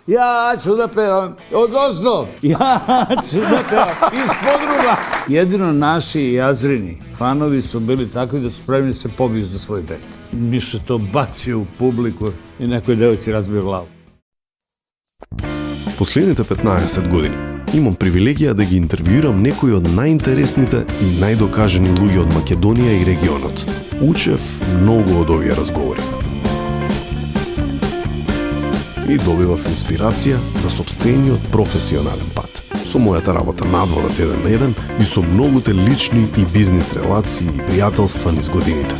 Ja ću da pevam odozdo, ja ću da pevam iz podruga. Jedino naši jazrini fanovi su bili takvi da su spremni da se pobiju za svoj bend. Miša to bacio u publiku i nekoj devojci razbio glavu. Последните 15 години имам привилегија да ги интервјуирам некои од најинтересните и најдокажани луѓе од Македонија и регионот. Учев многу од овие разговори. И добивав инспирација за сопствениот професионален пат. Со мојата работа надворот еден на еден и со многуте лични и бизнис релации и пријателства низ годините.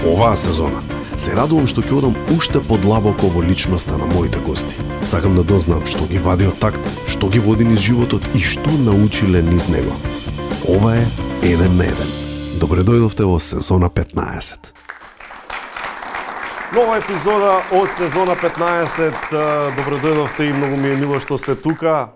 Оваа сезона се радувам што ќе одам уште подлабоко во личноста на моите гости. Сакам да дознам што ги вади од такт, што ги води низ животот и што научиле низ него. Ова е Еден на еден. Добре дојдовте во сезона 15. Нова епизода од сезона 15. Добре дојдовте и многу ми е мило што сте тука.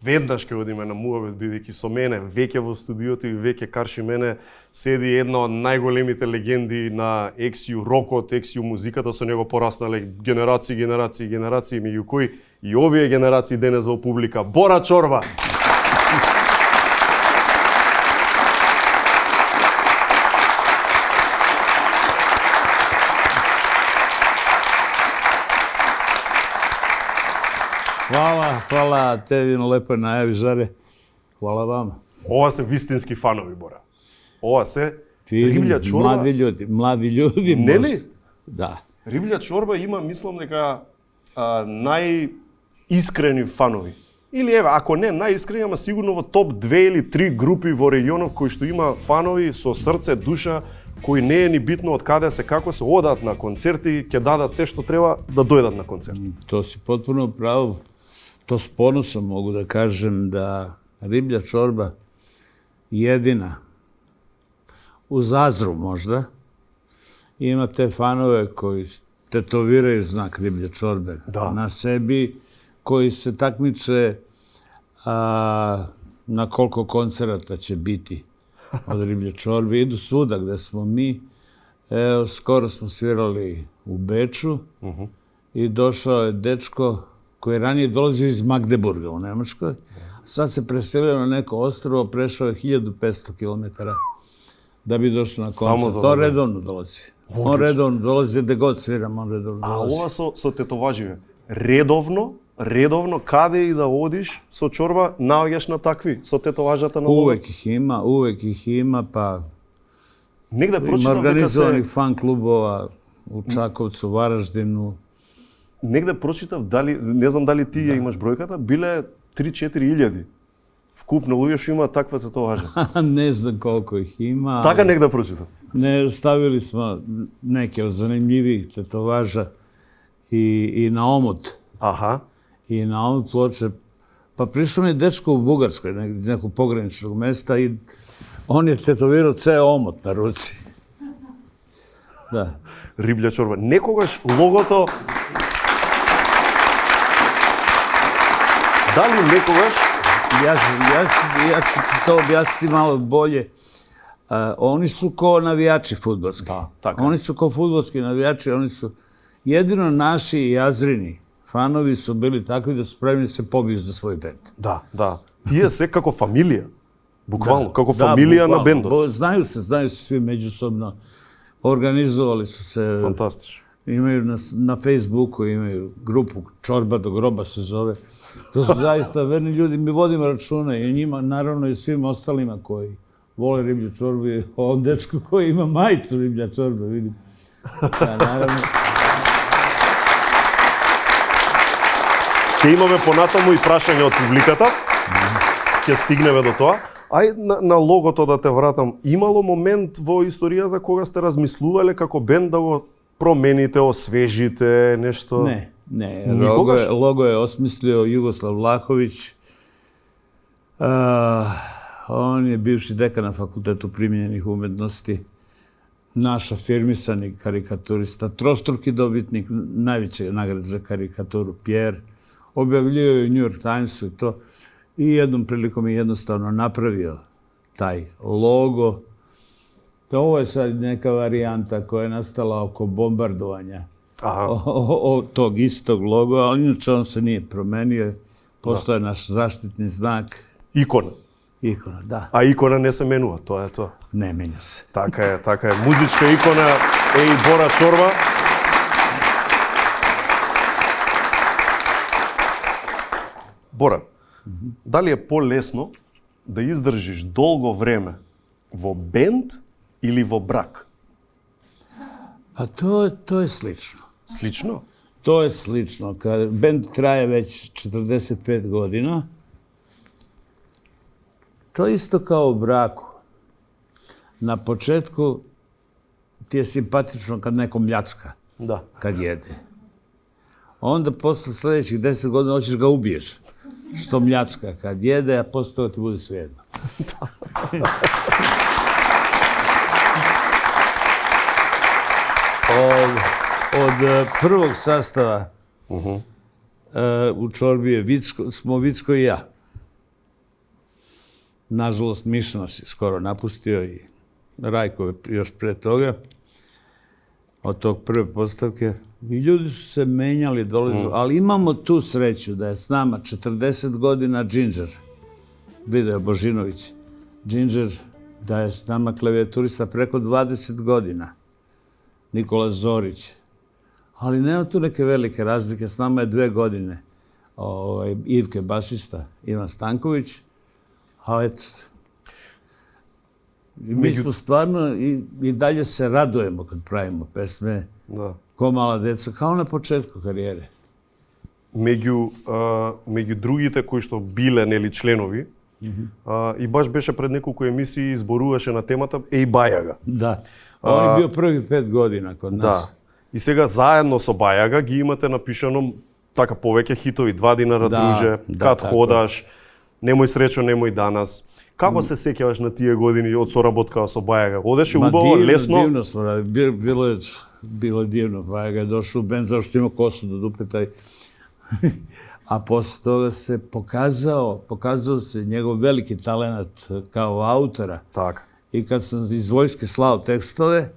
Веднаш ќе одиме на муабет, бидејќи со мене, веќе во студиото и веќе карши мене, седи една од најголемите легенди на XU рокот, XU музиката, со него пораснале генерации, меѓу кои и овие генерации денес во публика. Бора Чорба! Hvala tebi na lepoj najavi, Žare. Hvala vama. Ова се вистински фанови, Бора. Ова се Риблја Чорба. Mladi ljudi. Нели? Da. Риблја Чорба има, мислам дека најискрени фанови. Или еве, ако не најискрени, ама сигурно во топ 2 или 3 групи во регионов кои што има фанови со срце, душа, кои не е ни битно од каде се, како се, одат на концерти, ќе дадат се што треба да дојдат на концерт. To si potpuno pravo. To s ponosom mogu da kažem da Riblja Čorba jedina u Zazru možda ima te fanove koji tetoviraju znak Riblje Čorbe na sebi, koji se takmiče na koliko koncerata će biti od Riblje Čorbe. Idu svuda gde smo mi. Evo, skoro smo svirali u Beču i došao je dečko koji je ranije dolazio iz Magdeburga u Nemačkoj. Sad se preselio na neko ostrvo, prešao je 1500 km da bi došao na koncert. To redovno dolazi. On redovno dolazi, gde god sviram, on redovno dolazi. A ова со тетоваживе, редовно, каде и да одиш со Чорба, наоѓаш на такви, со тетоважата на лого? Uvek ih ima, pa Негде ima прочитав дека organizovanih се... fan klubova u Čakovcu, Varaždinu. Негде прочитав, дали, не знам дали ти ја имаш бројката, биле 3-4 илјади. Вкупно луѓе што има таква тетоважа. Ne znam koliko ih ima. Така негде прочитав. Ne, stavili smo neke od zanimljivih tetovaža i na omot. Аха. I na omot ploče. Pa prišao mi je dečko u Bugarskoj, iz nekog pograničnog mesta i on je tetovirao ceo omot na ruci. Da. Риблја Чорба. Некогаш логото... Дали некогаш... Ja ću ti to objasniti malo bolje. Oni su ko navijači fudbalski. Da, tako. Oni su ko fudbalski navijači, oni su... Jedino naši jazrini fanovi su bili takvi da su spremni da se pobiju za svoj bend. Да. Тие се како фамилија. Буквално, како фамилија на бендот. Znaju se svi međusobno. Organizovali su se... Фантастично. Imaju na Facebooku, imaju grupu Čorba do groba se zove. To su zaista verni ljudi. Mi vodimo računa i njima, naravno i svim ostalima koji vole Riblju Čorbu i ovom dečku koji ima majicu Riblja Čorba, vidim. Da, naravno. Ќе имаме понатаму и прашање од публиката. Ќе стигнеме до тоа. Ај на логото да те вратам. Имало момент во историјата кога сте размислувале како бенд да го промените, освежите, нешто? Ne. Nikogaš? Logo je osmislio Jugoslav Vlahović. On je bivši dekan na Fakultetu primijenjenih umetnosti. Naš afirmisani karikaturista, trostruki dobitnik najveće nagrade za karikaturu Pierre. Objavljio je u New York Timesu i to. I jednom prilikom je jednostavno napravio taj logo. Ovo je sad neka varijanta koja je nastala oko bombardovanja tog istog logo, ali inače on se nije promenio. Postoje naš zaštitni znak. Ikona. Ikona, da. A ikona ne se menува, тоа е тоа. Ne menja se. Така е. Музичка икона е и Бора Чорба. Бора, дали е по-лесно да издржиш долго време во бенд или во брак? A to je slično. Слично? To je slično. Kad bend traje već 45 godina, to je isto kao u braku. Na početku ti je simpatično kad neko mljacka, Да. kad jede. Onda posle sljedećih 10 godina hoćeš ga ubiješ. Što mljacka kad jede, a posle toga ti bude svejedno. Od prvog sastava u Čorbi smo Vicko i ja. Nažalost, Miša nas je skoro napustio i Rajko je još pre toga. Od tog prve postavke. I ljudi su se menjali, dolazili, ali imamo tu sreću da je s nama 40 godina Ginger, Video Božinović. Ginger, da je s nama klavijaturista preko 20 godina. Nikola Zorić. Ali nema tu neke velike razlike, s nama je 2 godine. Ivke, basista, Ivan Stanković. A eto, mi smo stvarno i dalje se radujemo kad pravimo pesme. Да. Ko mala deca, kao na početku karijere. Меѓу другите кои што биле нели членови, и баш беше пред неколку емисии изборуваше на темата и Бајага. Da, on je bio prvih 5 godina kod nas. Да. И сега заедно со Бајага ги имате напишано така повеќе хитови, 2 динара друже, Кад ходаш, Немој сречо, немој данас. Како се сеќаваш на тие години од соработка со Бајага? Одеше убаво, лесно? Divno smo radili. Bilo je divno. Bajega je došao u bend zašto ima kosu do dupeta. A posle toga se pokazao se njegov veliki talent kao autora. Така. I kad sam iz vojske slao tekstove,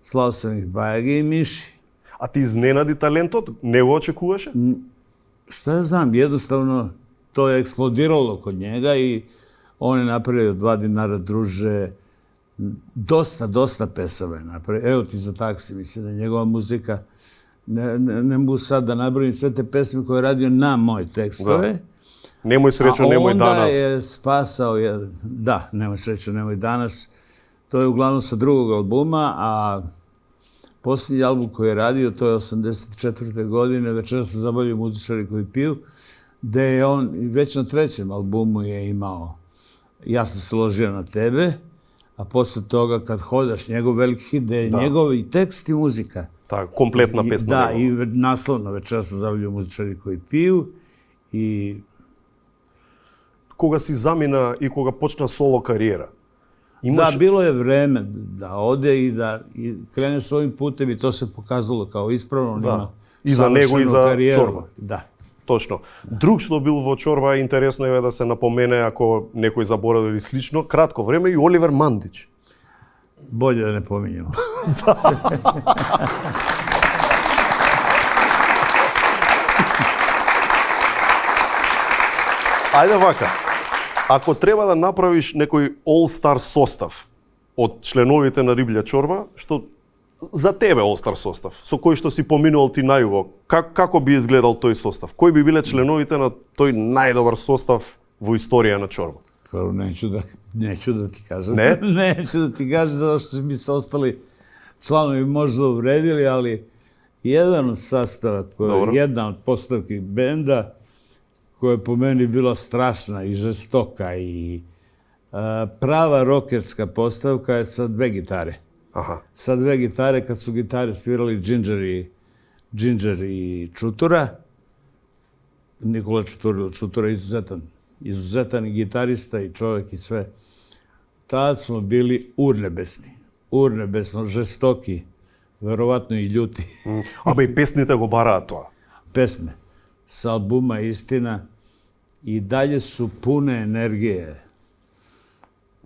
slao sam ih Bajagi i Miši. А ти изненади талентот? Не го очекуваше? Šta ja znam, jednostavno to je eksplodiralo kod njega i on je napravio 2 dinara druže, dosta pesama je napravio. Evo ti za taksi, mislim da je njegova muzika, ne mogu sad da nabrojim sve te pesme koje je radio na moje tekstove. Немој сречо, немој A onda данас. je spasao, da, Nemoj srećo, nemoj danas. To je uglavnom sa drugog albuma, a posljednji album koji je radio, to je 84. godine, Večeras se zabavljaju muzičari koji piju, gde je on već na 3. albumu je imao Ja sam se ložio na tebe, a posle toga Kad hodaš, njegov veliki hit, gde je njegov i tekst i muzika. Така, комплетна песна. Da, i naslovno Večeras se zabavljaju muzičari koji piju i Кога си замина и кога почна соло кариера? Da, bilo je vreme da ode i da krene svojim putem i to se pokazalo kao ispravno. Da. I za него и за Чорба. Da. Точно. Друг што бил во Чорба, интересно е да се напомене, ако некој заборави или слично, кратко време и Оливер Мандич. Bolje da ne pominjamo. Ајде вака, ако треба да направиш некој all-star состав од членовите на Риблја Чорба, што за тебе all-star состав, со кој што си поминувал ти најуго, како би изгледал тој состав? Кои би биле членовите на тој најдобар состав во историја на Чорба? Prvo, neću da ti kažem. Ne? Neću da ti kažem, zato što mi se ostali članovi možda uvredili, ali jedan od sastava, jedna od postavki benda, koja je po meni bila strašna i žestoka i prava rokerska postavka je sa 2 gitare. Aha. Sa 2 gitare, kad su gitare svirali Ginger i Čutura. Nikola Čutura izuzetan i gitarista i čovjek i sve. Tad smo bili urnebesno, žestoki, verovatno i ljuti. Абе и песните го бараат тоа. Pesme sa albuma Istina i dalje su pune energije.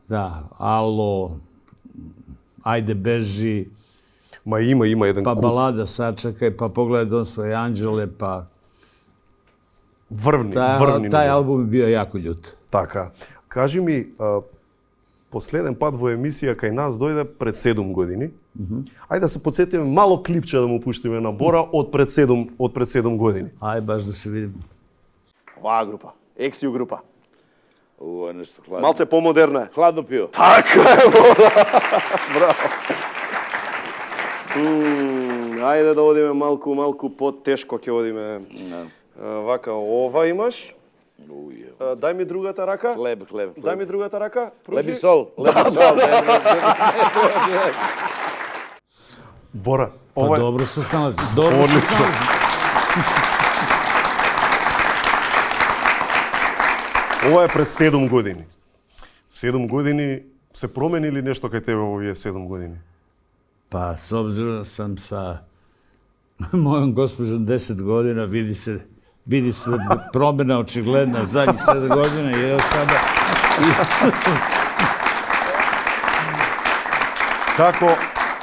Da, Alo, Ajde beži. Ма има еден Pa култ. balada Sačekaj, pa Pogledaj Dom svoje anđele, pa... Врвни Taj numeri. album je bio jako ljut. Така. Кажи ми, последен пат во емисија кај нас дојде пред 7 години. Ајде да се подсетиме мало клипче да му пуштиме на Бора од пред 7 години. Aj, baš da se vidim. Оваа група, Ексио група. Ovo je nešto hladno. Малце помодерна е. Hladno pivo. Така е, Бора. Браво. Ајде да одиме малку потешко ќе одиме. Вака, ова имаш. Дај ми другата рака. Hleb. Дај ми другата рака. Hleb i Пружи. sol. Бора, Pa ова е... dobro se snalazi. Dobro se Odlično. snalazi. Ова е пред 7 години. 7 години се промени ли нешто кај тебе во овие 7 години? Pa s obzirom da sam sa mojom gospođom 10 godina, vidi se promjena očigledna zadnjih 7 godina i evo sada isto.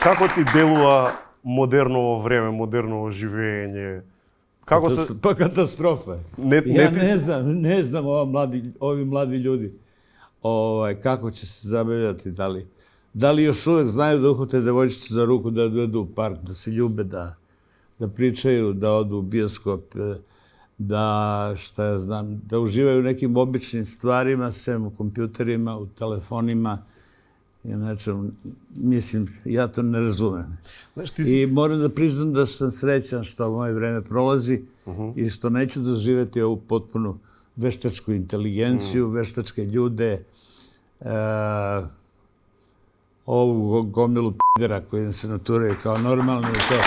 Како ти делува модерново време, модерново живење? Како се... Pa katastrofa je. Ja ne znam ovi mladi ljudi kako će se zabavljati, da li još uvek znaju da uhvate devojčice za ruku, da dođu u park, da se ljube, da pričaju, da odu u bioskop, da, šta ja znam, da uživaju u nekim običnim stvarima, sem u kompjuterima, u telefonima. Inače, mislim, ja to ne razumem. I moram da priznam da sam srećan što moje vreme prolazi i što neću doživjeti ovu potpunu veštačku inteligenciju, veštačke ljude, ovu gomilu p***era koji se naturaju kao normalni i to.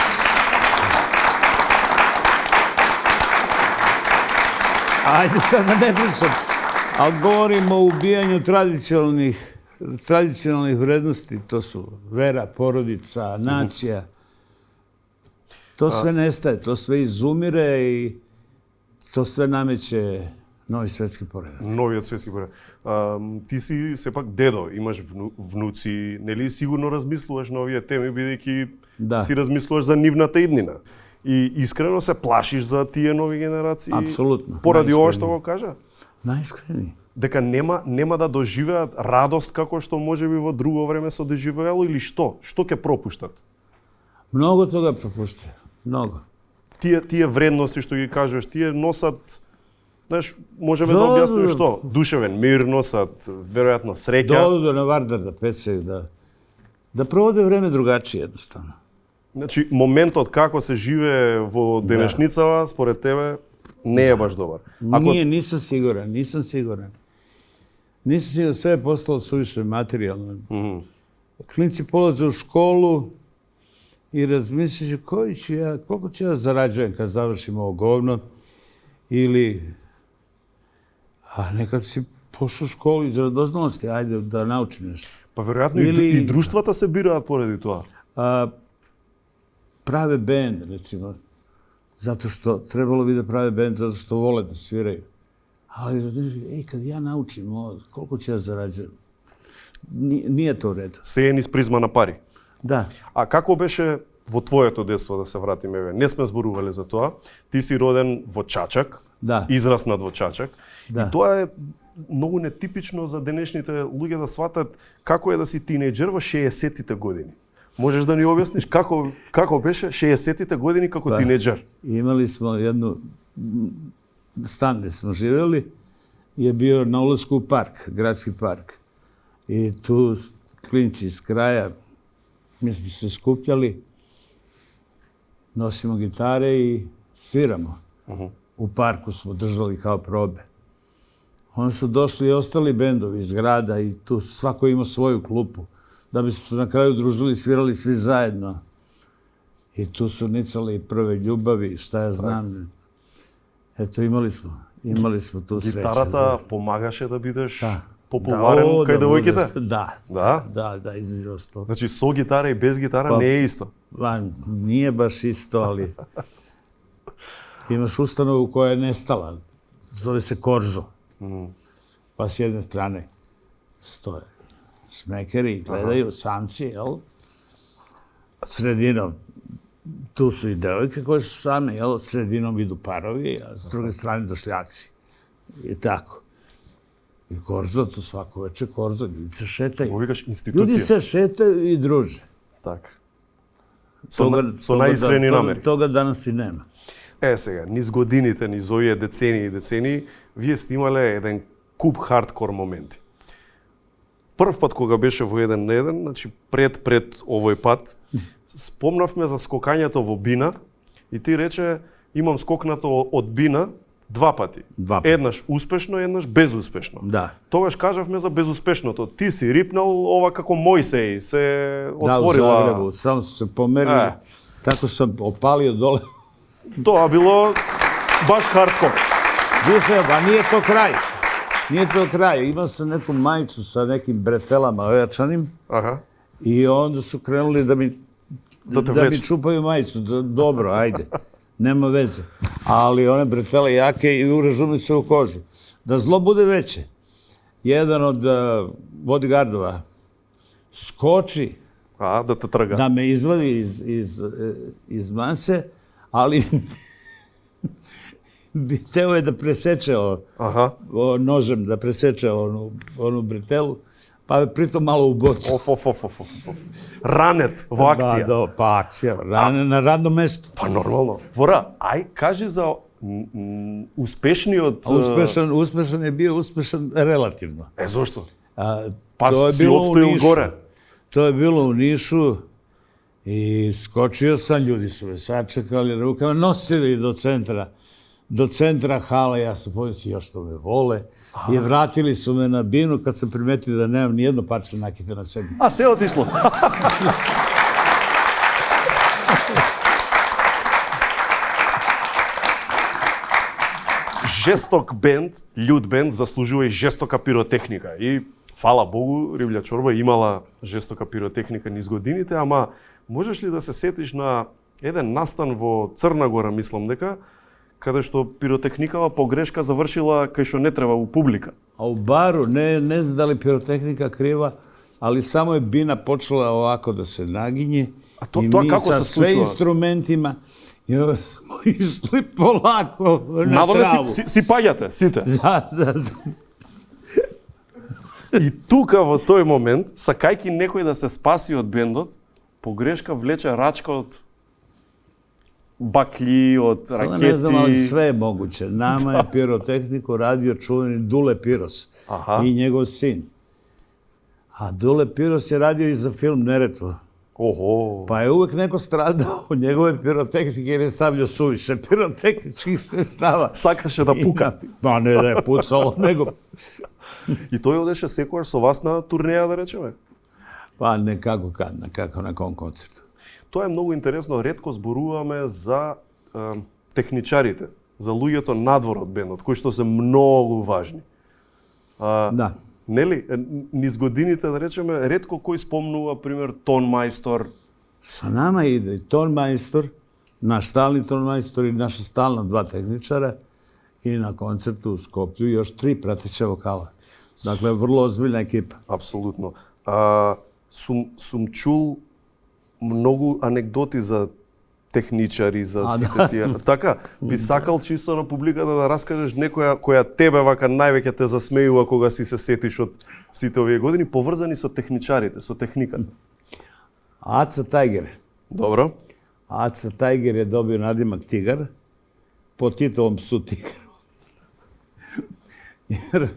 Ajde sad da ne pričam, ali govorimo o ubijanju tradicionalnih vrednosti, to su vera, porodica, nacija. To sve nestaje, to sve izumire i to sve nameće novi svetski poredak. Новиот светски поредак. Ти си сепак дедо, имаш внуци, нели сигурно размислуваш на овие теми бидејќи си размислуваш за нивната иднина. И искрено се плашиш за тие нови генерации? Апсолутно. Поради ова што го кажа? Најискрени. Дека нема да доживеат радост како што можеби во друго време се доживеало или што? Што ќе пропуштат? Много тога пропуштаат. Много. Тие вредности што ги кажуваш, тие носат, знаеш, можеме да објасниме што? Душевен мир носат, веројатно среќа. Дојду на Вардар да пецеju, да проводе време другачие едноставно. Значи, моментот како се живее во денешницава, според тебе, не е баш добар. Nisam siguran. Sve je postalo suviše materijalno. Klinci polaze u školu i razmišljaju koliko ću ja zarađujem kad završim ovo govno. Ili, a nekad si pošao u školu iz radoznalosti, ajde da naučim nešto. Pa veroјатno и друштвата се бираат поради тоа. Prave bend, recimo, zato što trebalo bi da prave bend, zato što vole da sviraju. Ali, kad ja naučim ovo, koliko ću ja zarađujem? Nije to u redu. Се е низ призма на пари. Da. А како беше во твоето детство, да се вратиме, еве? Не сме зборувале за тоа. Ти си роден во Чачак, израснат во Чачак. И тоа е многу нетипично за денешните луѓе да сватат како е да си тинејџер во 60-тите години. Можеш да ни објасниш како беше 60-тите години како тинејџер? Imali smo jednu stan gde smo živjeli, je bio na ulasku u park, gradski park. I tu klinci iz kraja, mi smo se skupljali, nosimo gitare i sviramo. U parku smo držali kao probe. Onda su došli i ostali bendovi iz grada i tu svako imao svoju klupu. Da bi se na kraju družili, svirali svi zajedno. I tu su nicali prve ljubavi, šta ja znam. Eto, imali smo tu sreću. Гитарата помагаше да бидеш популарен кај девојките? Da, između ostalo. Значи, со гитара и без гитара не е исто? Nije baš isto, ali imaš ustanovu koja je nestala. Zove se Korzo. Pa s jedne strane stoje smekeri, gledaju, samci, jel? sredinom, tu su i devojke koje su same, jel, sredinom idu parovi, a s druge strane došljaci. I tako. I korzo, to svako večer korzo, ljudi se šetaju. Vikaš institucija. Ljudi se šetaju i druže. Так. Со најискрени намери. Toga danas i nema. Сега, низ годините, низ овие децении и децении, вие сте имале еден куп хардкор моменти. Прв пат кога беше во 1 на 1, значи пред овој пат, спомнавме за скокањето во бина и ти рече имам скокнато од бина 2 пати. Еднаш успешно, еднаш безуспешно. Да. Тогаш кажавме за безуспешното. Ти си рипнал ова како Мојсеј, се отворила... Да, у Загребу, само се померили. Тако сам опалио доле. Тоа било баш хардкор. Више, ба nije to kraj. Nije to kraj. Imao sam neku majicu sa nekim bretelama ojačanim. Aha. I onda su krenuli da mi čupaju majicu. Dobro, ajde. Nema veze. Ali one bretele jake i uražu se u kožu. Da zlo bude veće. Jedan od bodyguardova skoči da te trga. Da me izvadi iz mase, ali hteo je da preseče nožem, da preseče onu bretelu, pa je pritom malo u bocu. Ранет во акција. Da, pa akcija, na radnom mestu. Pa normalno. Bora, aj kaži za uspešniот... Uspešan je bio uspešan relativno. Zašto? Pa si opstojil gore. To je bilo u Nišu i skočio sam, ljudi su me sačekali na rukama, nosili do centra hala, ja sam pomislio još što me vole. I vratili su me na binu kad sam primetio da nemam nijedno parče nakita na sebi. A sve otišlo. Жесток бенд, људ бенд, заслужува и жестока пиротехника. И, фала Богу, Ривља Чорба имала жестока пиротехника низ годините, ама можеш ли да се сетиш на еден настан во Црна Гора, мислам дека, каде што пиротехникава погрешка завршила кај што не треба у публика? A u baru, ne znam da li pirotehnika kriva, ali samo je bina počela ovako da se naginje i mi sa sve instrumentima i onda smo išli polako na travu. Si паѓате, сите. Da. И тука во тој момент, сакајќи некој да се спаси од бендот, погрешка влече рачка од bakli, od raketi. Ne znam, ali sve je moguće. Nama je pirotehniku radio čuveni Dule Piros i njegov sin. A Dule Piros je radio i za film Neretva. Pa je uvek neko stradao od njegove pirotehnike jer je stavljao suviše pirotehničkih sredstava. Sakaše da puka. Pa ne da je pucalo, nego... I тој одеше секојаш со вас на турнеја, да речеме? Pa nekako na kom koncertu. Тоа е многу интересно, ретко зборуваме за техничарите, за луѓето надвор од бендот, кои што се многу важни. Да. Нели, низ годините, да речеме, ретко кој спомнува, пример, тонмајстор. Sa nama ide i tonmajstor, naš stalni tonmajstor i naša stalna 2 tehničara i na koncertu u Skoplju još 3 prateća vokala. Dakle, vrlo ozbiljna ekipa. Апсолутно. Сум чул многу анекдоти за техничари, за сите тие. Така, би сакал чисто на публиката да раскажеш некоја која тебе вака највеќе те засмејува кога си се сетиш од сите овие години, поврзани со техничарите, со техниката. Aca Tiger. Добро. Aca Tiger je dobio nadimak Tigar, po Titovom psu Tigar. Jer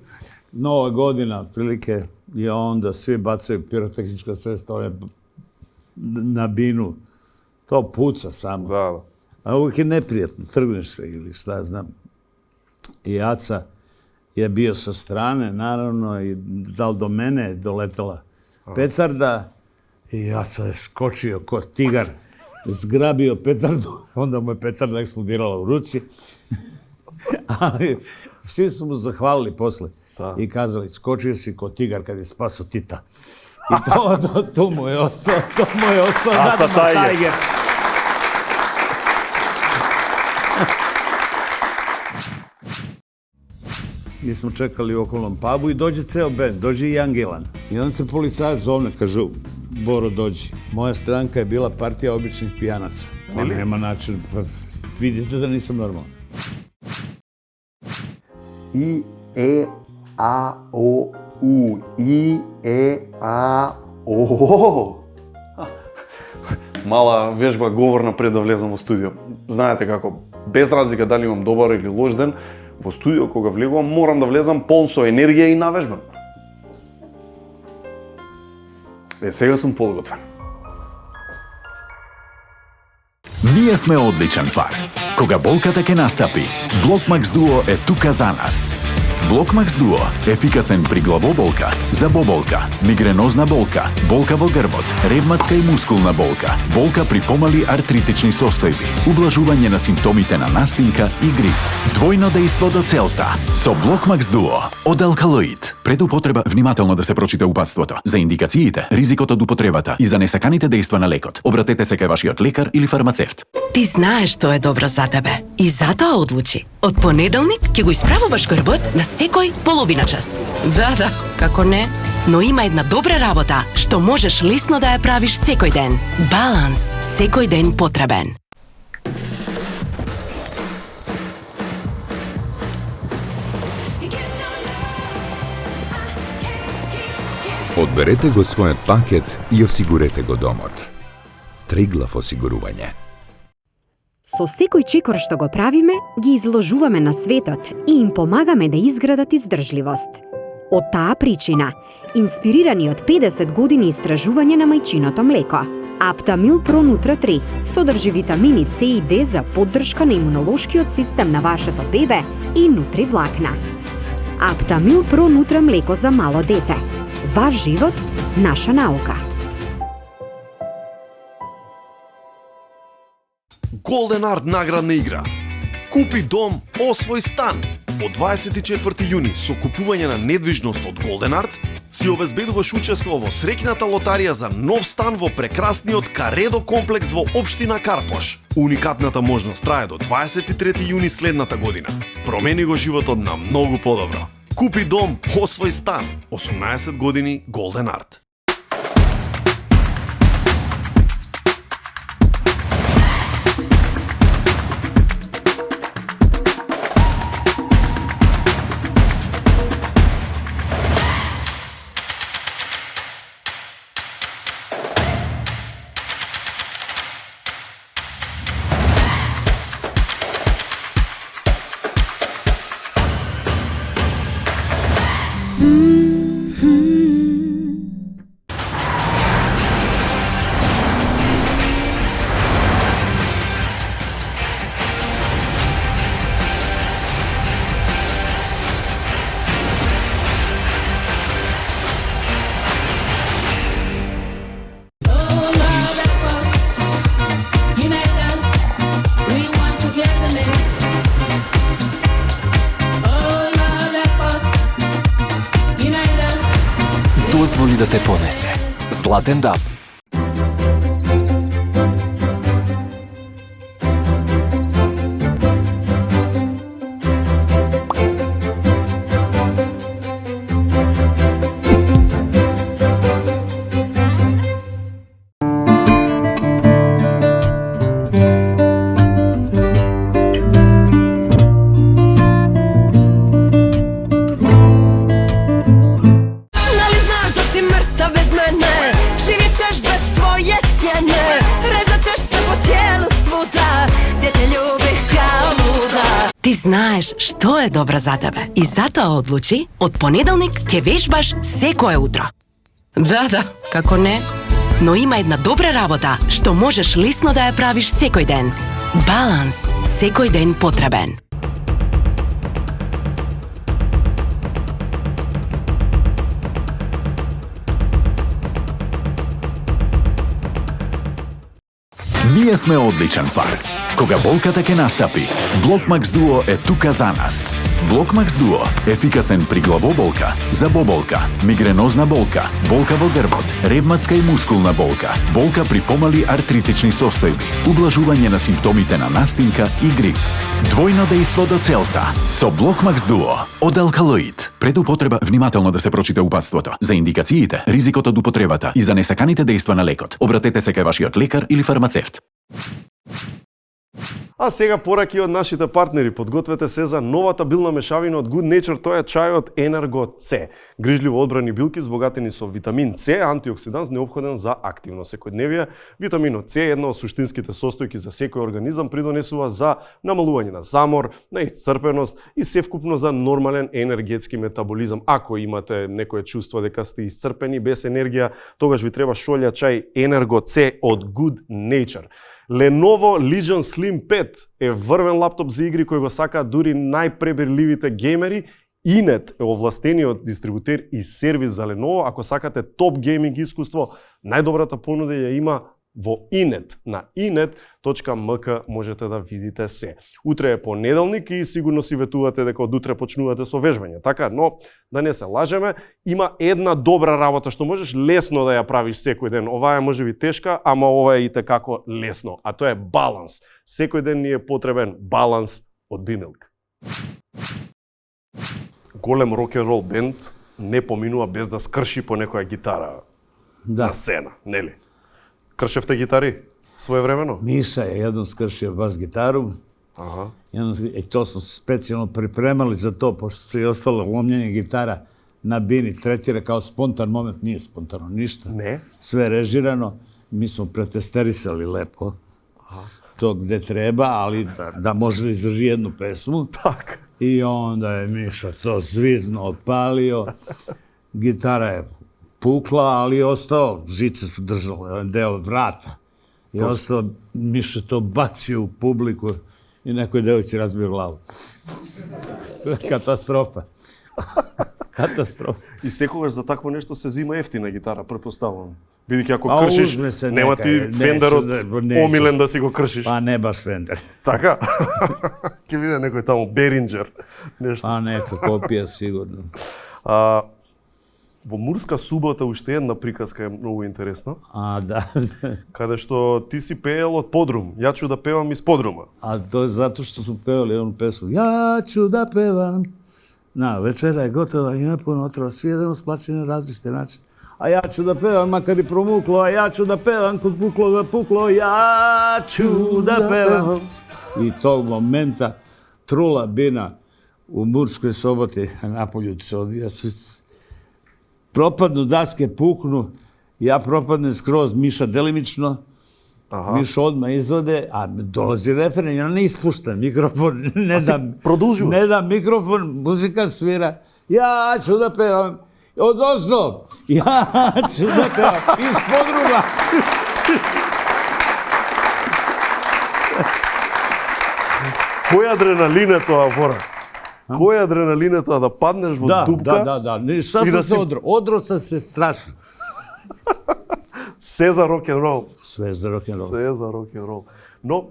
Nova godina, otprilike, je onda svi bacaju pirotehnička sredstva na binu. To puca samo. Da. A uvijek je neprijatno, trgneš se ili šta znam. I Aca je bio sa strane, naravno, i do mene je doletela petarda i Aca je skočio ko tigar, zgrabio petardu, onda mu je petarda eksplodirala u ruci. Ali svi su mu zahvalili posle i kazali, skočio si ko tigar kad je spaso Tita. I to mu je ostao, Aca Tiger. Mi smo čekali u okolnom pubu i dođe ceo bend, dođe i Angelan. I onda te policajac zovne, kaže, Boro, dođi. Moja stranka je bila partija običnih pijanaca. Pa nema način, pa vidite da nisam normalan. I, E, A, O, U. I, E, A, O. Мала вежба говорна пред да влезам во студио. Знаете како, без разлика дали имам добар или лош ден, во студио кога влегувам морам да влезам полн со енергија и навежбан. Сега сум подготвен. Ние сме одличен пар. Кога болката ќе настапи, Блокмакс Дуо е тука за нас. Блокмакс Дуо – ефикасен при главоболка, забоболка, мигренозна болка, болка во грбот, ревматска и мускулна болка, болка при помали артритични состојби, ублажување на симптомите на настинка и грип. Двојно дејство до целта со Блокмакс Дуо од Алкалоид. Пред употреба внимателно да се прочита упатството. За индикациите, ризикот од употребата и за несаканите дејства на лекот, обратете се кај вашиот лекар или фармацевт. Ти знаеш што е добро за тебе и затоа одлучи. Од понеделник ќе го исправуваш грбот на секој половина час. Да, како не? Но има една добра работа што можеш лесно да ја правиш секој ден. Баланс, секој ден потребен. Одберете го својот пакет и осигурете го домот. Триглав осигурување. Со секој чекор што го правиме, ги изложуваме на светот и им помагаме да изградат издржливост. Од таа причина, инспирирани од 50 години истражување на мајчиното млеко, Аптамил Про Нутра 3 содржи витамини С и Д за поддршка на имунолошкиот систем на вашето бебе и нутри влакна. Аптамил Про Нутра млеко за мало дете. Ваш живот, наша наука. Golden Art наградна игра. Купи дом, освој стан. Од 24 јуни со купување на недвижност од Golden Art си обезбедуваш учество во среќната лотарија за нов стан во прекрасниот Каредо комплекс во општина Карпош. Уникатната можност трае до 23 јуни следната година. Промени го животот на многу подобро. Купи дом, освој стан. 18 години Golden Art. Дозволи да те понесе. Златен даб. Ти знаеш што е добро за тебе и затоа одлучи од понеделник ќе вежбаш секое утро. Да, како не? Но има една добра работа што можеш лесно да ја правиш секој ден. Баланс, секој ден потребен. Ние сме одличен пар. Кога болката ќе настапи, Блокмакс Дуо е тука за нас. Блокмакс Дуо – ефикасен при главоболка, забоболка, мигренозна болка, болка во грбот, ревматска и мускулна болка, болка при помали артритични состојби, ублажување на симптомите на настинка и грип. Двојно дејство до целта со Блокмакс Дуо од Алкалоид. Пред употреба внимателно да се прочита упатството за индикациите, ризикот од употребата и за несаканите дејства на лекот. Обратете се кај вашиот лекар или фармацевт. А сега пораки од нашите партнери. Подгответе се за новата билна мешавина од Good Nature, тоа е чајот Energo C. Грижливо одбрани билки збогатени со витамин С, антиоксиданс неопходен за активно секојдневие. Витаминот С е една од суштинските состојки за секој организам, придонесува за намалување на замор, на исцрпеност и севкупно за нормален енергетски метаболизам. Ако имате некое чувство дека сте исцрпени без енергија, тогаш ви треба шолја чај Energo C од Good Nature. Lenovo Legion Slim 5 е врвен лаптоп за игри кој го сакаат дури најпребирливите геймери. Inet е овластениот дистрибутер и сервис за Lenovo. Ако сакате топ гейминг искуство, најдобрата понуда ја има во Inet. На inet.mk можете да видите се. Утре е понеделник и сигурно си ветувате дека од утре почнувате со вежбање. Така, но да не се лажеме, има една добра работа што можеш лесно да ја правиш секој ден. Ова е можеби тешка, ама ова е и како лесно, а тоа е баланс. Секој ден ни е потребен баланс од Bimilk. Голем рок-н-рол бенд не поминува без да скрши по некоја гитара на сцена, нели? Кршевте гитари своевремено? Миша е едно скршio бас гитару. И то smo specijalno pripremali za to, pošto se i ostalo lomljenje gitara na bini tretira kao spontan moment, nije spontano ništa. Ne. Sve režirano, mi smo pretesterisali lepo to gde treba, ali da može da izdrži jednu pesmu. Tak. I onda je Miša to zvizno opalio, gitara je pukla, ali je ostao, žice su držale, deo vrata. I ostao, Miša to bacio u publiku i nekoj devojci razbio glavu. Katastrofa. Katastrofa. И секогаш за такво нешто се зима ефтина гитара, претпоставувам. Бидејќи ако кршиш, нема ти фендерот омилен да си го кршиш. Па не баш фендер. Така? Ке виде некој таму Беринџер, нешто. Па нека копија сигурно. Во Мурска субота уште една приказка е многу интересна. Да. Каде што ти си пеел од подрум. Ја ću да певам из подрума. To je zato što su pevali onu pesmu. Ja ću da pevam. Večera je gotova, ima puno otrova, svi jedemo splačeni na različite načine. A ja ću da pevam, makar i promuklo, a ja ću da pevam, kod puklo da puklo, ja ću da pevam. I tog momenta trula bina u Murskoj Soboti, napolju se odvija, propadnu daske, puknu, ja propadnem skroz, Miša delimično, Miša odmah izvode, a dolazi referen, ja ne ispuštam mikrofon, ne dam mikrofon, muzika svira, ja ću da pevam, odnosno, ja ću da pevam, iz podruga. Кој адреналин е тоа, Бора? Кој адреналин е тоа да паднеш во дупка? Да. Sad sam se odro sam se strašno. Се за рок-н-рол. Све за рок-н-рол. Се за рок-н-рол. Но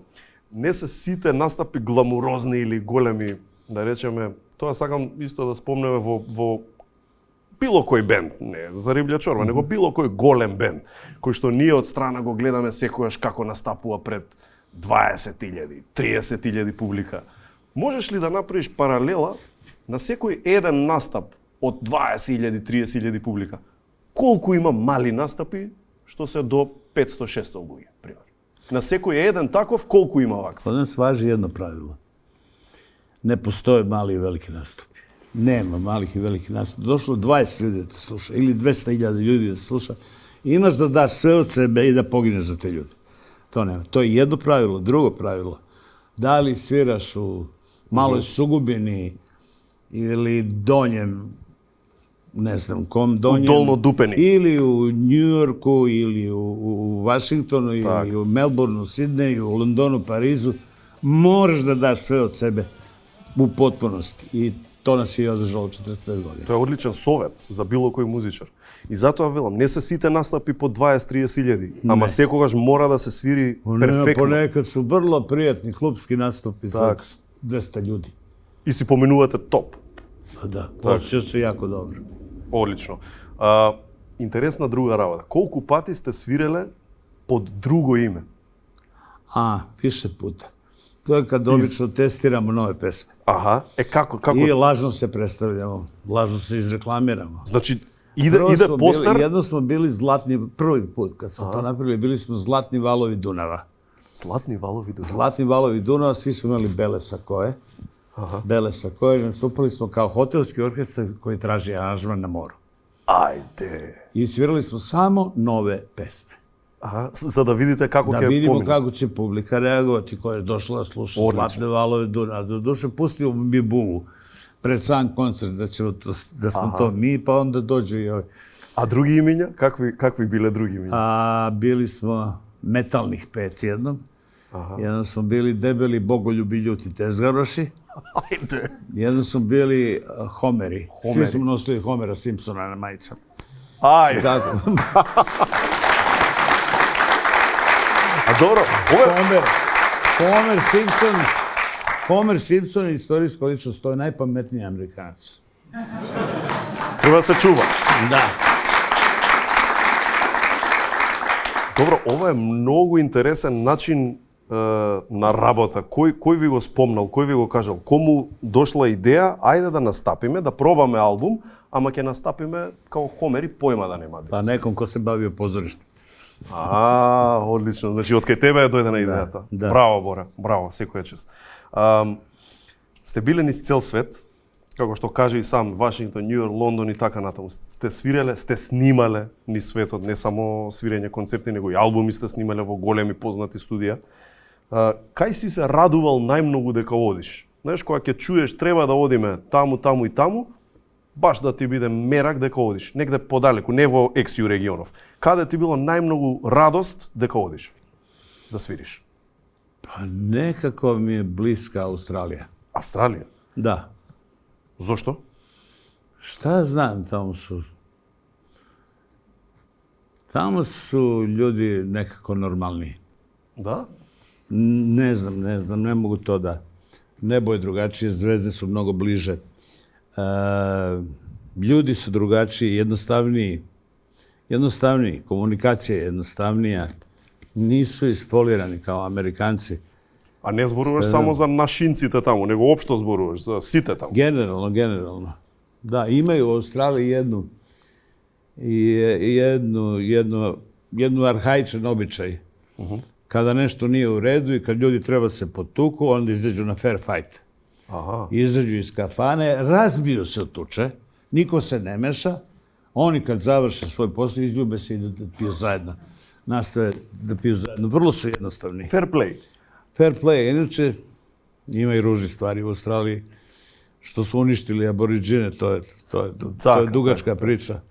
не се сите настапи гламурозни или големи, да речеме. Тоа сакам исто да спомнеме во било кој бенд, не за Риблја чорба, него било кој голем бенд, кој што ние од страна го гледаме секојаш како настапува пред 20.000, 30.000 публика. Можеш ли да направиш паралела на секој еден настап од 20.000, 30.000 публика? Колку има мали настапи што се до 500-600 луѓе, пример. На секој еден таков, колку има вакво? Kod nas važi jedno pravilo. Ne postoje mali i veliki nastupi. Nema malih i velikih nastupa. Došlo 20 ljudi da te sluša ili 200.000 ljudi da te sluša. Imaš da daš sve od sebe i da pogineš za te ljude. To nema. To je jedno pravilo. Drugo pravilo. Da li sviraš u Maloj Sugubini ili Donjem, ne znam kom Donjem. U Dolno Dupeni. Ili u Njujorku, ili u Vašingtonu, ili u Melbourneu, Sidneju, u Londonu, Parizu. Moraš da daš sve od sebe u potpunosti. I to nas je održalo 45 godina. Тоа е одличен совет за било кој музичар. И затоа велам, не се сите настапи по 20-30.000, ама секогаш мора да се свири перфектно. Понекад su vrlo prijatni klubski nastupi za 200 ljudi. И си поминувате топ. Da, osjeća se jako dobro. Одлично. Интересна друга работа. Колку пати сте свиреле под друго име? Više puta. To je kad obično testiramo nove pesme. Аха, како? I lažno se predstavljamo, lažno se izreklamiramo. Значи, иде постер... Jedno smo bili zlatni, prvi put kad smo to napravili, bili smo zlatni valovi Dunava. Zlatni valovi Dunava? Zlatni valovi Dunava, svi smo imali bele sakoje. Bele sakoje, nastupali smo kao hotelski orkestar koji traži aranžman na moru. Ajde! I svirali smo samo nove pesme. Aha, за да видите како ќе Da vidimo помине. kako će publika reagovati, koja je došla da sluša Zlatne valove Dunava. Do duše, pustimo mi bumu pred sam koncert, da smo to mi, pa onda dođu i ovi. А други имиња? Какви биле други имиња? Bili smo metalnih 5 jednom. Jednom smo bili debeli bogoljubi ljuti tezgaroši. Ajde! Jednom smo bili Homeri. Svi smo nosili Homera Simpsona na majicama. Ајде! Tako. А добро, Homer Simpson je istorijska ličnost, to je najpametniji Amerikanac. Треба се чува. Da. Добро, ова е многу интересен начин на работа. Кој ви го спомнал, кој ви го кажал? Кому дошла идеја, ајде да настапиме, да пробаме албум, ама ќе настапиме као Хомер и појма да нема. Pa nekom ko se bavio pozorištem. Одлично. Значи, од кај тебе ја дојде на идејата. Да. Браво, Боре. Браво, секоја чест. Сте биле низ цел свет, како што каже и сам, Вашингтон, Њујорк, Лондон и така натаму. Сте свиреле, сте снимале низ светот, не само свирење концерти, него и албуми сте снимале во големи познати студија. Кај си се радувал најмногу дека одиш? Знаеш, кога ќе чуеш треба да одиме таму, таму и таму, баш да ти биде мерак дека одиш, негде подалеку, не во Ексиу регионов. Каде ти било најмногу радост дека одиш да свириш? Pa nekako mi je bliska Australija. Австралија? Da. Зошто? Šta znam, tamo su ljudi nekako normalniji. Да? Ne znam, ne mogu to da. Nebo je drugačije, zvezde su mnogo bliže. Ljudi su drugačiji, jednostavniji, komunikacija je jednostavnija. Nisu isfolirani kao Amerikanci. А не зборуваш само за нашинците таму, него општо зборуваш за сите таму. Generalno. Da, imaju u Australiji jednu arhaičan običaj. Kada nešto nije u redu i kad ljudi treba se potuku, onda izađu na fair fight. Izađu iz kafane, razbiju se od tuče, niko se ne meša, oni kad završe svoj posao, izljube se i da piju zajedno. Nastave da piju zajedno. Vrlo su jednostavni. Fair play. Fair play. Inače, ima i ružnih stvari u Australiji, što su uništili aboriđine, to je dugačka priča.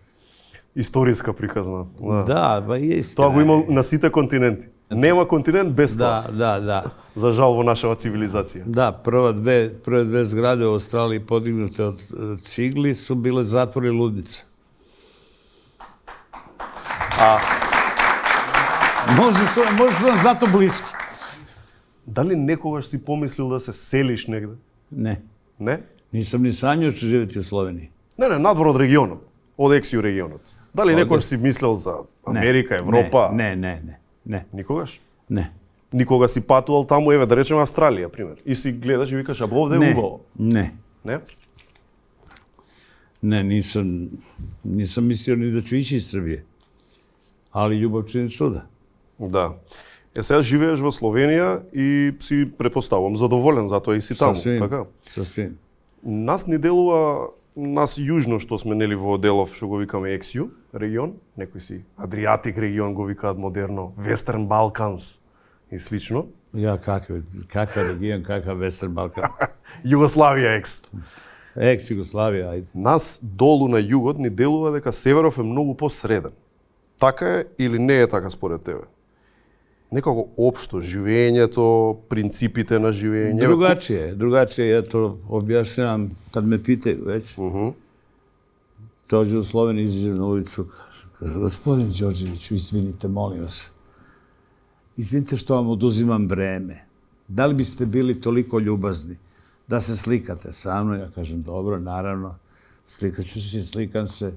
Историска приказна. Da, ba je istina. Тоа го има на сите континенти. Нема континент без тоа. Da. За жал во нашава цивилизација. Da, prve dve zgrade u Australiji podignute od cigli su bile zatvor i ludnica. Možda su nam zato bliski. Дали некогаш си помислил да се селиш негде? Ne. Не? Nisam ni sanjao ću živjeti u Sloveniji. Не, надвор од регионот, од Ексиу регионот. Дали некогаш си мислел за Америка, Европа? Ne. Никогаш? Ne. Никога си патувал таму, еве да речеме Австралија, пример. И си гледаш и викаш, а овде е убаво. Ne. Не? Ne, nisam mislio ni da ću ići iz Srbije. Ali ljubav čini čuda. Да. Сега живееш во Словенија и си претпоставувам задоволен затоа и си таму, така? Sasvim. Нас ни делува, нас јужно што сме нели во делов што го викаме Ексиу регион, некои си Адриатик регион го викаат модерно, Вестерн Балканс и слично. Ja, kakav region, kakav Western Balkan. Југославија екс. Ex-Jugoslavija, ajde. Нас долу на југот ни делува дека северов е многу посреден. Така е или не е така според тебе? Некако општо живењето, принципите на живење. Drugačije, ja to objašnjavam kad me pitaju već. Dođu u Sloveniji, izađu na ulicu, kaže, gospodin Đorđeviću, izvinite, molim vas. Izvinite što vam oduzimam vreme. Da li biste bili toliko ljubazni da se slikate sa mnom? Ja kažem, dobro, naravno, slikat ću se, slikam se.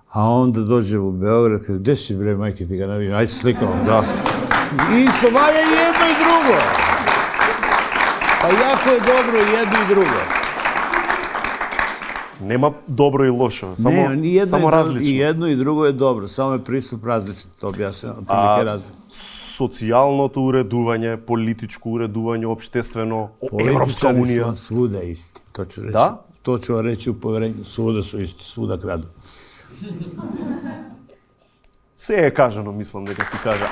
A onda dođem u Beograd, kaže, gde si bre, majke, ti ga ne vidim, ajde slikam, da. I isto valja i jedno i drugo. Pa jako je dobro i jedno i drugo. Нема добро и лошо, само, само различно. И едно и друго е добро, само е приступ различен, то објаснено, отприлike различно. Социјалното уредување, политичко уредување, обштествено, Европска Политичари унија. su svuda isti, to ću reći. Da? To ću vam reći u poverenju, svuda su isti, svuda kradu. Се е кажано, мислам дека си кажа.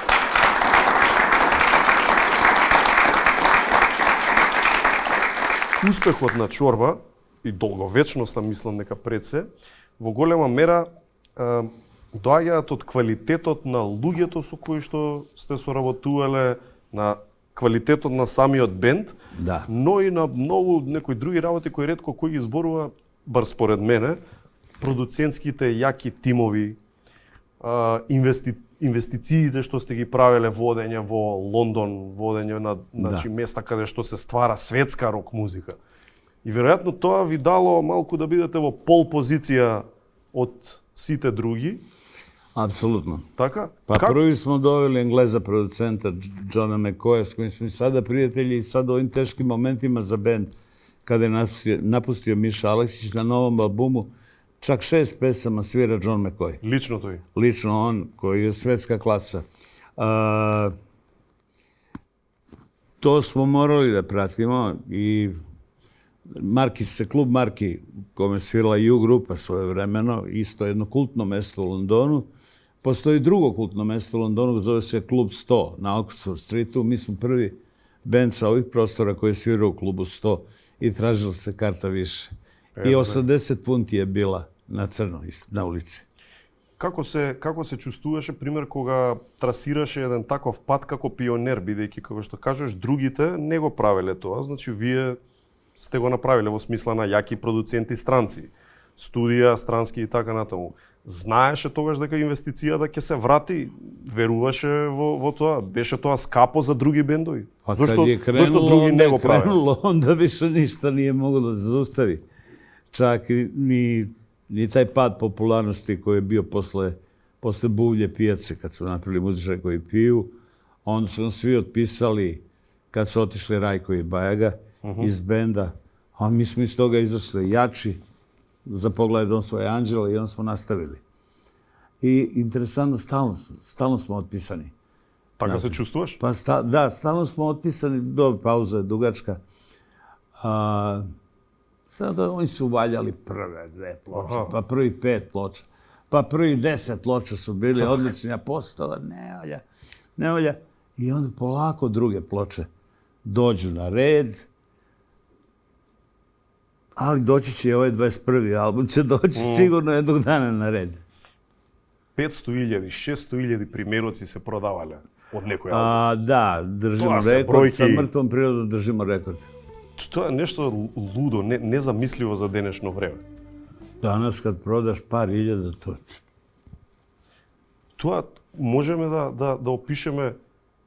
Успехот на Чорба и долговечноста, мислам дека пред се, во голема мера доаѓаат од квалитетот на луѓето со кои што сте соработувале, на квалитетот на самиот бенд, Да. но и на многу некои други работи кои ретко кој ги зборува, бар според мене, продуцентските јаки тимови, инвестициите што сте ги правеле, водење во Лондон, водење на значи, места каде што се ствара светска рок музика. И веројатно тоа ви дало малку да бидете во пол позиција од сите други. Apsolutno. Така? Pa prvi smo doveli Engleza producenta Johna McCoya, s kojim smo i sada prijatelji i sad u ovim teškim momentima za band, kada je napustio Miša Aleksić na novom albumu, čak 6 pesama svira John McCoy. Лично тој. Lično on, koji je svetska klasa. To smo morali da pratimo i klub Marki, kome svirala U grupa svojevremeno, isto jedno kultno mesto u Londonu. Postoji drugo kultno mesto u Londonu, zove se Klub 100 na Oxford Streetu. Mi smo prvi band sa ovih prostora koji je svirao u Klubu 100 i tražila se karta više. I 80 funti je bila na crno na ulici. Како се чувствуваше, пример, кога трасираше еден таков пат како пионер, бидејќи, како што кажеш, другите не го правеле тоа, значи вие сте го направиле во смисла на јаки продуценти странци, студија, странски и така натаму. Знаеше тогаш дека инвестицијата ќе се врати? Веруваше во тоа? Беше тоа скапо за други бендови? Зошто други не го правеле? Krenulo, onda više ništa nije moglo da se zaustavi. Čak ni taj pad popularnosti koji je bio posle Buvlje pijace, kad su napravili muzičare koji piju, onda su nam svi otpisali kad su otišli Rajko i Bajaga iz benda, a mi smo iz toga izašli jači, za pogled on svoje anđela i onda smo nastavili. I interesantno, stalno smo otpisani. Така се чувствуваш? Pa da, stalno smo otpisani, dobro, pauza je dugačka. Sada oni su valjali prve 2 ploče, pa prvi 5 ploča, pa prvi 10 ploča su bili odlični, a postala ne valja. I onda polako druge ploče dođu na red, ali doći će i ovaj 21. album, će doći sigurno jednog dana na red. 500.000, 600.000 примероци се продавале од некој албум. Da, držimo rekord, sa mrtvom prirodom držimo rekord. Тоа е нешто лудо, незамисливо за денешно време. Danas kad prodaš par hiljada, to... Тоа можеме да опишеме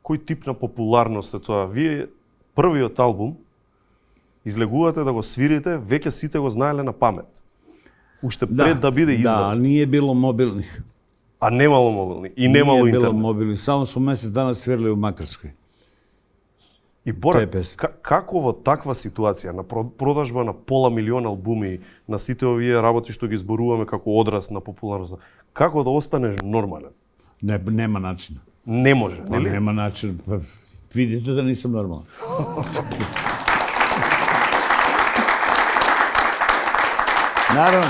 кој тип на популарност е тоа. Вие првиот албум излегувате да го свирите, веќе сите го знаеле на памет. Уште пред да биде изведен. Da, nije bilo mobilnih. А немало мобилни и немало интернет. Nije bilo mobilnih, samo smo mesec dana svirali u Makarskoj. И Бора, како во таква ситуација, на продажба на пола милион албуми, на сите овие работи што ги зборуваме како одраз на популарност, како да останеш нормален? Nema načina. Не може, нели? Nema načina. Vidite da nisam normalan. Naravno,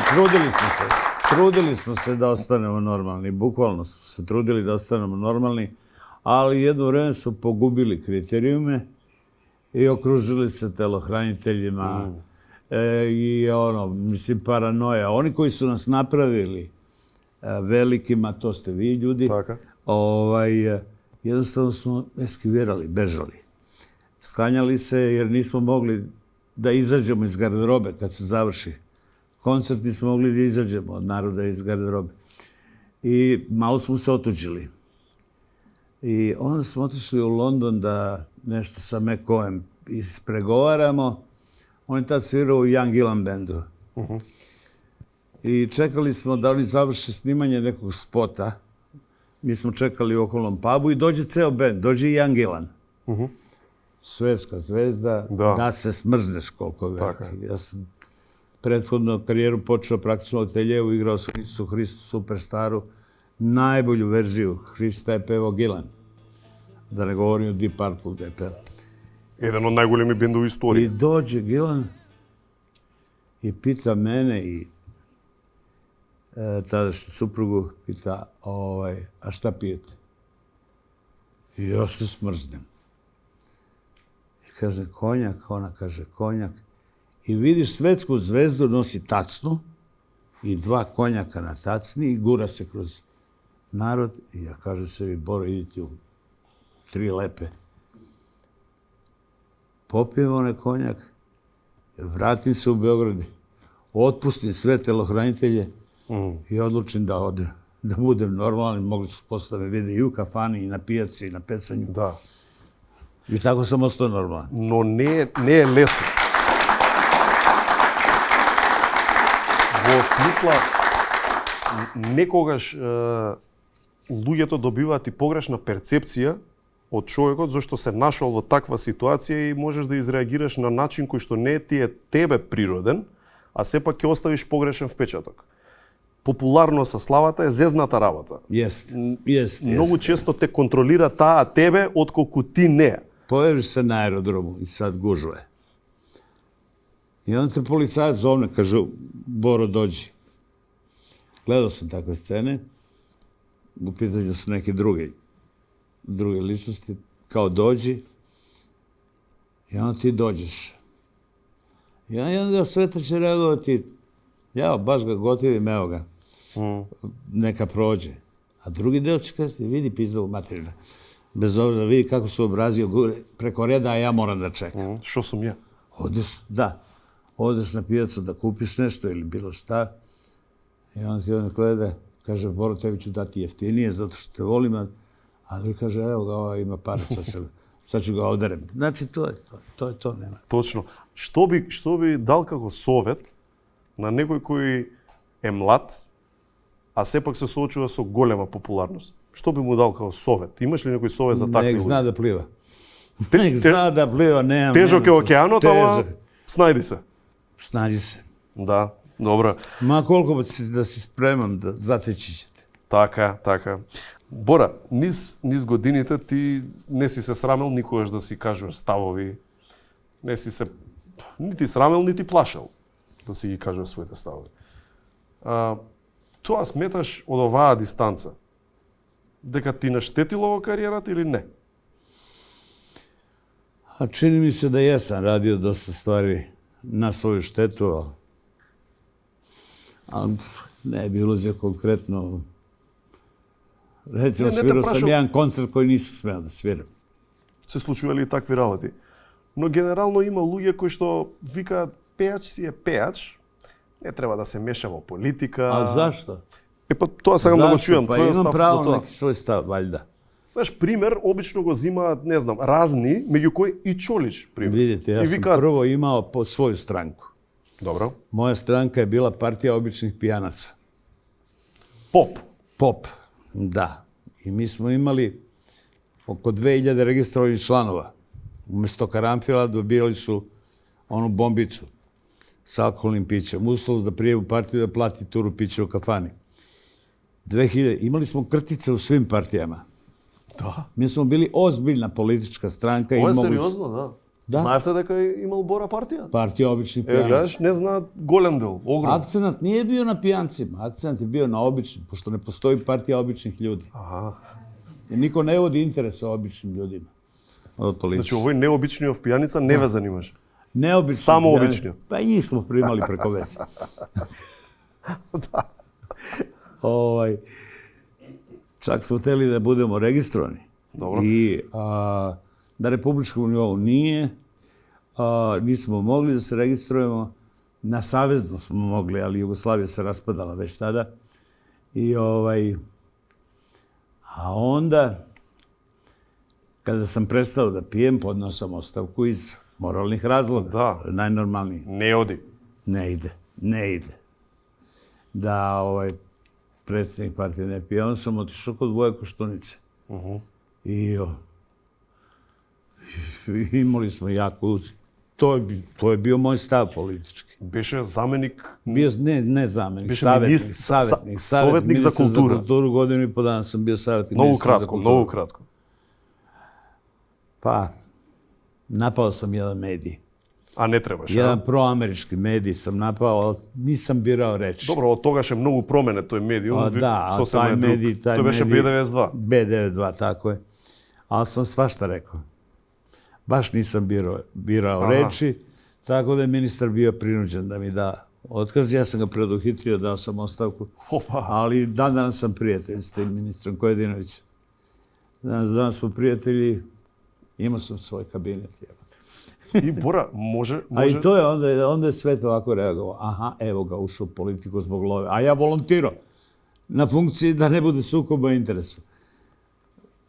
trudili smo se da ostanemo normalni, bukvalno smo se trudili da ostanemo normalni, ali jedno vreme su pogubili kriterijume i okružili se telohraniteljima i mislim, paranoja. Oni koji su nas napravili velikima, to ste vi ljudi, jednostavno smo eskivirali, bežali. Sklanjali se jer nismo mogli da izađemo iz garderobe kad se završi koncert, nismo mogli da izađemo od naroda iz garderobe. I malo smo se otuđili. I onda smo otišli u London da nešto sa McCoyem ispregovaramo. On je tad svirao u Young Gillan bandu. I čekali smo da oni završe snimanje nekog spota. Mi smo čekali u okolnom pubu i dođe ceo band, dođe i Young Gillan. svetska zvezda, da se smrzneš koliko je veliki. Ja sam prethodno karijeru počeo praktično od Teljevu, igrao sam Isusu Hristu Superstaru, najbolju verziju Hrista je pevao Gilan. Da ne govorim o Deep Purple gde je pevao. Jedan od najgoljemi benda u istoriji. I dođe Gilan i pita mene i tadašnju suprugu, pita, a šta pijete? I ja se smrznem. I kaže, konjak, ona kaže, konjak. I vidiš svetsku zvezdu nosi tacnu i 2 konjaka na tacni i gura se kroz narod. I ja kažem sebi, Boro, idite u 3 lepe. Popijem onaj konjak, vratim se u Beograd, otpustim sve telohranitelje i odlučim da odem, da budem normalan. Mogli su posle me vide i u kafani, i na pijaci, i na pecanju. Da. I tako sam ostao normalan. Но не е лесно. Во смисла, некогаш луѓето добиваат и погрешна перцепција од човекот зашто се нашол во таква ситуација и можеш да изреагираш на начин кој што не ти е тебе природен, а сепак ќе оставиш погрешен впечаток. Популарност со славата е зезната работа. Многу често те контролира таа тебе отколку ти не. Појавиш се на аеродрому и сад гужва е. И onda te policajac zovne, kaže, Boro, dođi. Gledao sam takve scene, u pitanju su neke druge ličnosti, kao dođi, i onda ti dođeš. I onda Sveta će reagovati, ja baš ga gotivim, evo ga, neka prođe. A drugi deo će kazati, vidi pizdavu materina. Bez obzira, vidi kako se obrazio preko reda, a ja moram da čekam. Što sam ja? Odeš na pijacu da kupiš nešto ili bilo šta i on ti gleda, kaže, Boro, tebi ću dati jeftinije zato što te volim, a drugi kaže, evo ga, ovo ima para, sad ću ga oderem. Znači, to je to, nema. Точно. Што би дал како совет на некој кој е млад, а сепак се соочува со голема популарност? Што би му дал како совет? Имаш ли некој совет за такви? Нек зна да плива. Нек зна да плива, немам. Тежок е океанот, ама снајди се. Snađi se. Да, добро. Ma koliko da si spreman, da zateći ćete. Така. Бора, низ годините ти не си се срамел никогаш да си кажуваш ставови. Не си се нити срамел, нити плашал да си ги кажуваш своите ставови. Тоа сметаш од оваа дистанца дека ти наштетило во кариерата или не? A čini mi se da jesam radio dosta stvari na svoju štetu, ali ne bi ulazio konkretno. Recimo, svirao sam jedan koncert koji nisam smeo da sviram. Се случували и такви работи. Но генерално има луѓе кои што викаат пеач си е пеач, не треба да се меша во политика. А зашто? Тоа сакам да го чујам, твојот став за тоа. Па имам право на неки свој став, ваljda. Знаеш, пример, обично го зимаат, не знам, разни, меѓу кои и Чолич, пример. Видите, ja sam prvo imao svoju stranku. Dobro. Moja stranka je bila partija običnih pijanaca. Pop, da. I mi smo imali oko 2000 registrovanih članova. Umesto karanfila dobijali su onu bombicu s alkoholnim pićem. Uslov da prije u partiju da plati turu pića u kafani. 2000. Imali smo krtice u svim partijama. Da. Mi smo bili ozbiljna politička stranka. Ovo je seriozno, da. Знаевте дека е имал Бора партија? Партија обични пијанци. Гледаш, не знаат голем дел, огром. Акцент nije bio na pijancima, akcent je bio na običnim, pošto ne postoji partija običnih ljudi. Aha. I niko ne vodi interese o običnim ljudima od politike. Значи, овој необичниот пијаница не ве занимаше? Необичниот. Само обичниот? Па и njih smo primali preko veze. Da. Čak smo hteli da budemo registrovani. Dobro. I na republičkom nivou nije, nismo mogli da se registrujemo, na savezno smo mogli, ali Jugoslavija se raspadala već tada. A onda, kada sam prestao da pijem, podnao sam ostavku iz moralnih razloga. Da. Najnormalniji. Ne odi. Ne ide. Da predsjednik partije ne pije. Onda sam otišao kod Voje Koštunice. I Imali smo jako... To je bio moj stav politički. Беше заменик... Не заменик, Беше съветник. Советник за култура. За културу годину и по дana sam bio savjetnik. Много кратко. Pa, napao sam jedan medij. А не требаше. Jedan proamerički medij sam napao, ali nisam birao reči. Добро, од тогаш е многу променет тој медиум. Да, а taj medij... Тој беше B92. B92, tako je. Ali sam svašta rekao. Baš nisam birao reči, tako da je ministar bio prinuđen da mi da otkaz. Ja sam ga preduhitrio, dao sam ostavku. Ali danas sam prijatelj s tim ministrom Kojadinovićem. Danas smo prijatelji, imao sam svoj kabinet. И Бора, може... A i to je, onda je svet ovako reagovao. Aha, evo ga, ušao u politiku zbog love. A ja volontirao na funkciji da ne bude sukoba interesa.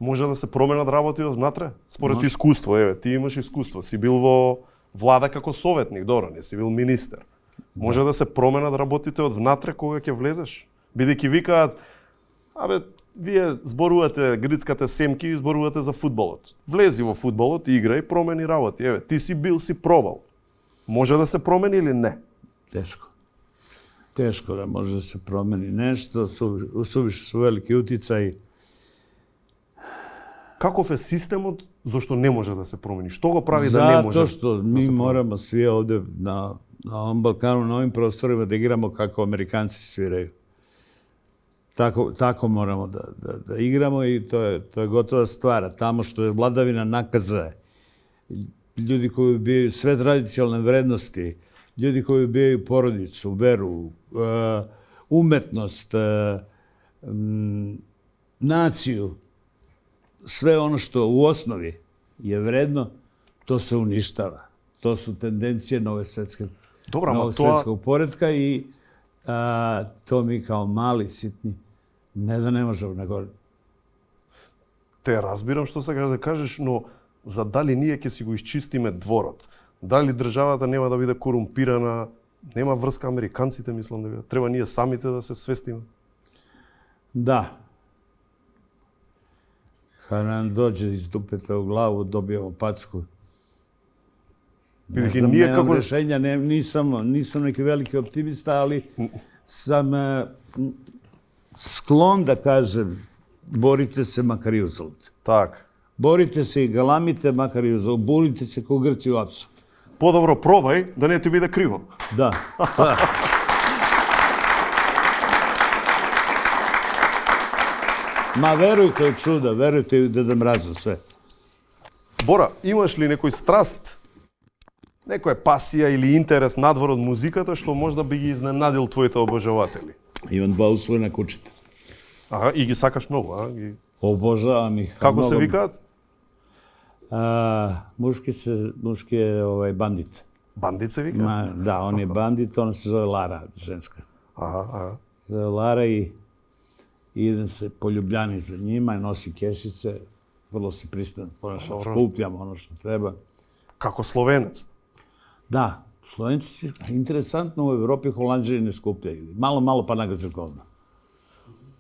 Може да се променат работи однатре? Според искуство, еве, ти имаш искуство. Си бил во влада како советник, добро, не си бил министер. Може да се променат работите од внатре кога ќе влезеш? Бидејќи викаат, вие зборувате грицките семки и зборувате за фудбалот. Влези во фудбалот, играј, промени работи. Еве, ти си бил, си пробал. Може да се промени или не? Teško da može da se promeni nešto, suviše su veliki uticaj. Каков е системот зашто не може да се промени? Што го прави да не може? Zato što mi moramo svi ovde na ovom Balkanu, na ovim prostorima da igramo kako Amerikanci sviraju. Tako moramo da igramo i to je gotova stvar. Tamo što je vladavina nakaza, ljudi koji ubijaju sve tradicionalne vrednosti, ljudi koji ubijaju porodicu, veru, umetnost, naciju, sve ono što u osnovi je vredno, to se uništava. To su tendencije novog svetskog poretka i to mi kao mali, sitni, ne da ne možemo nego... Те разбирам што сакаш да кажеш, но за дали ние ќе си го исчистиме дворот? Дали државата нема да биде корумпирана? Нема врска американците, мислам да биде. Треба ние самите да се свестиме. Да. Kad nam dođe iz dupeta u glavu, dobijemo packu. Ne znam, nemam rešenja, nisam neki veliki optimista, ali sam sklon da kažem, borite se makar i uzalud. Так. Borite se i galamite makar i uzalud. Bunite se kao Grci u Apsu. Подобро пробај, да не ти биде криво. Да. Ma verujte u čuda, verujte u Deda Mraza, sve. Бора, имаш ли некој страст, некоја пасија или интерес надвор од музиката што можда би ги изненадил твоите обожаватели? Имам 2 усвоена кучета. Ага, и ги сакаш многу, а? Обожавам их. Како се викаат? Muški je bandit. Bandit se vika? Da, on je bandit, ona se zove Lara, ženska. Aha. Zove Lara i idem se po Ljubljani za njima, nosi kešice, vrlo se pristojno ponašam, skupljam ono što treba. Kako Slovenac? Da, Slovenci, interesantno, u Evropi Holanđani ne skupljaju. Malo pa nagađa govna.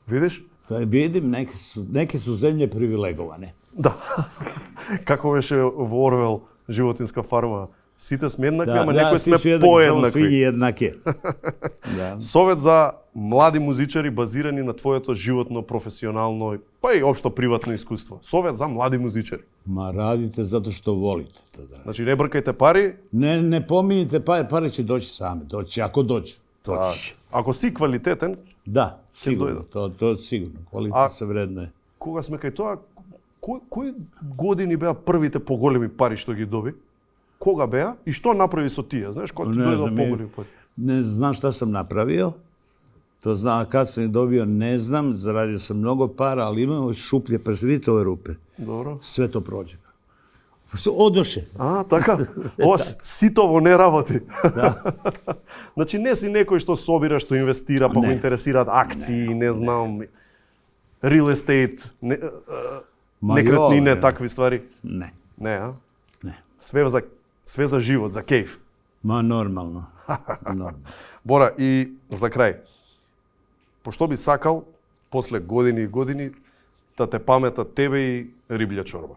Vidiš? Vidim, neke su zemlje privilegovane. Да. Како беше во Орвел, животинска фарма? Сите сме еднакви, ама некои сме поеднакви. Сви еднакви. Совет за млади музичари базирани на твоето животно, професионално, па и општо приватно искуство. Совет за млади музичари. Ма радите зато што волите. Значи не бркајте пари. Не помините пари, пари ќе дојде сами. Дојде, ако дојде. Ако си квалитетен, да, сигурно. Тоа сигурно. Квалитет се вредно е. Кога сме кај тоа, кои години беа првите поголеми пари што ги доби? Кога беа и што направи со тие? Знаеш, кога ти дојде поголеми пари? Не знам šta sam napravio. To znam, kad sam ih dobio, ne znam. Zaradio sam mnogo para, ali imamo šuplje, pa vidite ove rupe. Dobro. Sve to prođe. Одоше. Така. Ова ситово не работи. Да. Значи не си некој што собира, што инвестира, па го интересираат акции, не знам, real estate, некретнине, такви ствари? Не. Не, а? Не. Све за живот, за кејф. Ма нормално. Бора, и за крај. Пошто би сакал, после години и години, да те паметат тебе и риблја чорба?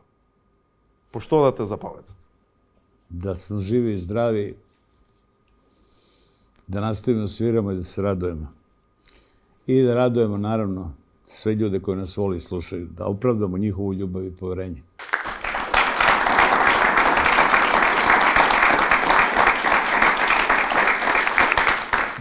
Пошто да те запаметат? Da smo živi i zdravi, da nastavimo da sviramo i da se radujemo. I da radujemo, naravno, sve ljude koji nas voli i slušaju, da opravdamo njihovu ljubav i poverenje.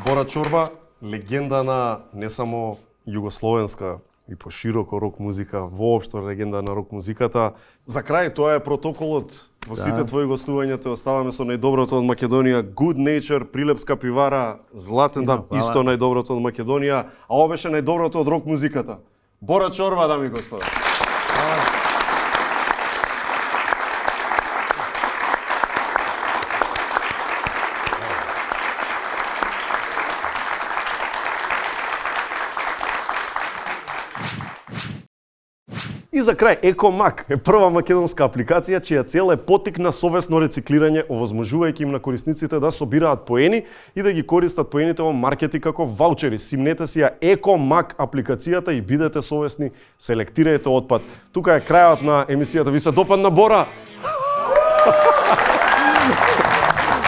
Бора Чорба, легенда на не само југословенска и пошироко рок музика, воопшто легенда на рок музиката. За крај, тоа е протоколот. Во сите твои гостувања те оставаме со најдоброто од Македонија, Good Nature, Прилепска пивара, Златен даб, исто најдоброто од Македонија, а ова беше најдоброто од рок музиката. Бора Чорба, дами и господа. И за крај, EcoMag е прва македонска апликација чија цел е поттик на совесно рециклирање, овозможувајќи им на корисниците да собираат поени и да ги користат поените во маркети како ваучери. Симнете си ја EcoMag апликацијата и бидете совесни, селектирајте отпад. Тука е крајот на емисијата. Ви се допадна, Бора?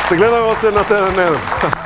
Се гледаме во следната недела.